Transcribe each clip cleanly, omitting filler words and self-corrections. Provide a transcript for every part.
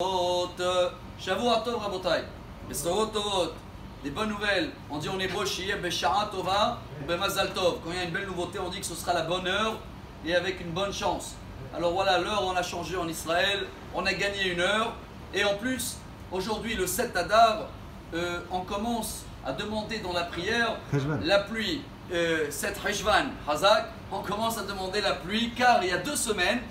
Shavua Tov Rabotai. Besorot Tovot. Des bonnes nouvelles. On dit en hébreu Shiyeh Beshara Tova ou Bemazal Tov. Quand il y a une belle nouveauté, on dit que ce sera la bonne heure et avec une bonne chance. Alors voilà, l'heure on a changé en Israël. On a gagné une heure. Et en plus, aujourd'hui, le 7 Adar, on commence à demander dans la prière la pluie. 7 Heshvan, Hazak, on commence à demander la pluie car il y a 2 semaines,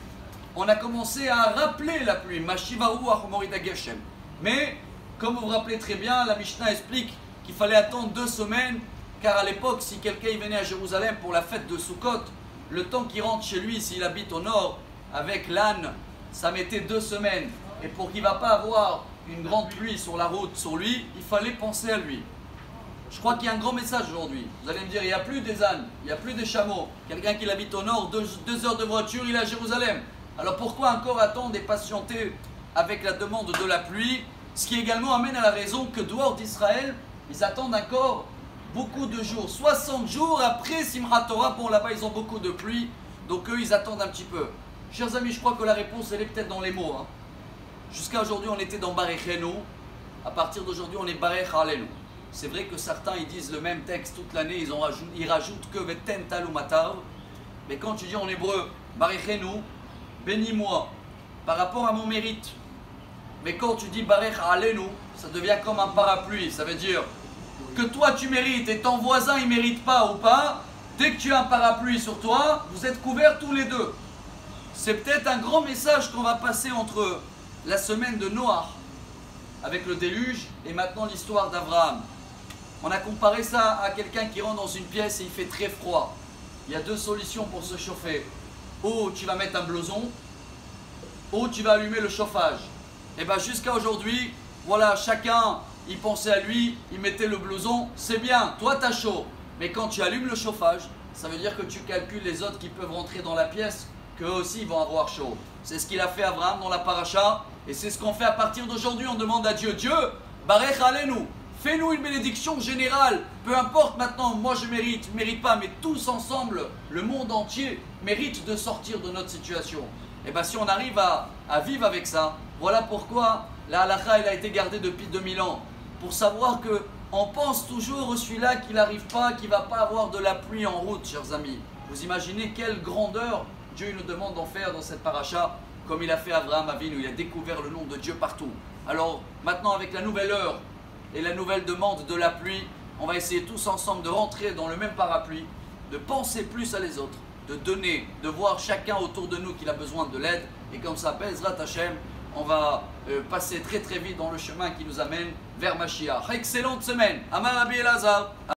on a commencé à rappeler la pluie. Mashivahu Achmorida Geshem. Mais, comme vous vous rappelez très bien, la Mishnah explique qu'il fallait attendre 2 semaines car à l'époque, si quelqu'un venait à Jérusalem pour la fête de Sukkot, le temps qu'il rentre chez lui, s'il habite au nord, avec l'âne, ça mettait 2 semaines. Et pour qu'il ne va pas avoir une grande pluie sur la route sur lui, il fallait penser à lui. Je crois qu'il y a un grand message aujourd'hui. Vous allez me dire, il n'y a plus des ânes, il n'y a plus des chameaux. Quelqu'un qui habite au nord, 2 heures de voiture, il est à Jérusalem. Alors pourquoi encore attendre et patienter avec la demande de la pluie? Ce qui également amène à la raison que dehors d'Israël, ils attendent encore beaucoup de jours. 60 jours après Simchat Torah, bon là-bas ils ont beaucoup de pluie, donc eux ils attendent un petit peu. Chers amis, je crois que la réponse elle est peut-être dans les mots. Jusqu'à aujourd'hui on était dans Barechenu, à partir d'aujourd'hui on est Barech Alenu. C'est vrai que certains ils disent le même texte toute l'année, ils rajoutent que Veten Talu Matar. Mais quand tu dis en hébreu Barechenu, bénis-moi par rapport à mon mérite. Mais quand tu dis Barech Alenu, ça devient comme un parapluie. Ça veut dire que toi tu mérites et ton voisin il mérite pas ou pas. Dès que tu as un parapluie sur toi, vous êtes couverts tous les deux. C'est peut-être un grand message qu'on va passer entre la semaine de Noah avec le déluge et maintenant l'histoire d'Abraham. On a comparé ça à quelqu'un qui rentre dans une pièce et il fait très froid. Il y a 2 solutions pour se chauffer. Ou tu vas mettre un blouson, ou tu vas allumer le chauffage. Et bien jusqu'à aujourd'hui, voilà, chacun, il pensait à lui, il mettait le blouson, c'est bien, toi t'as chaud. Mais quand tu allumes le chauffage, ça veut dire que tu calcules les autres qui peuvent rentrer dans la pièce, qu'eux aussi ils vont avoir chaud. C'est ce qu'il a fait Abraham dans la paracha, et c'est ce qu'on fait à partir d'aujourd'hui. On demande à Dieu, Dieu, Barech Alenu, fais-nous une bénédiction générale. Peu importe maintenant, moi je mérite, je ne mérite pas, mais tous ensemble, le monde entier mérite de sortir de notre situation. Et bien si on arrive à vivre avec ça, voilà pourquoi la halakha elle a été gardée depuis 2000 ans. Pour savoir que on pense toujours au celui-là qui n'arrive pas, qui ne va pas avoir de la pluie en route, chers amis. Vous imaginez quelle grandeur Dieu nous demande d'en faire dans cette paracha, comme il a fait Abraham Avinu, il a découvert le nom de Dieu partout. Alors maintenant avec la nouvelle heure et la nouvelle demande de la pluie, on va essayer tous ensemble de rentrer dans le même parapluie, de penser plus à les autres, de donner, de voir chacun autour de nous qu'il a besoin de l'aide. Et comme ça, Bezrat Hashem, on va passer très très vite dans le chemin qui nous amène vers Mashiach. Excellente semaine. Amar Rabbi Elazar.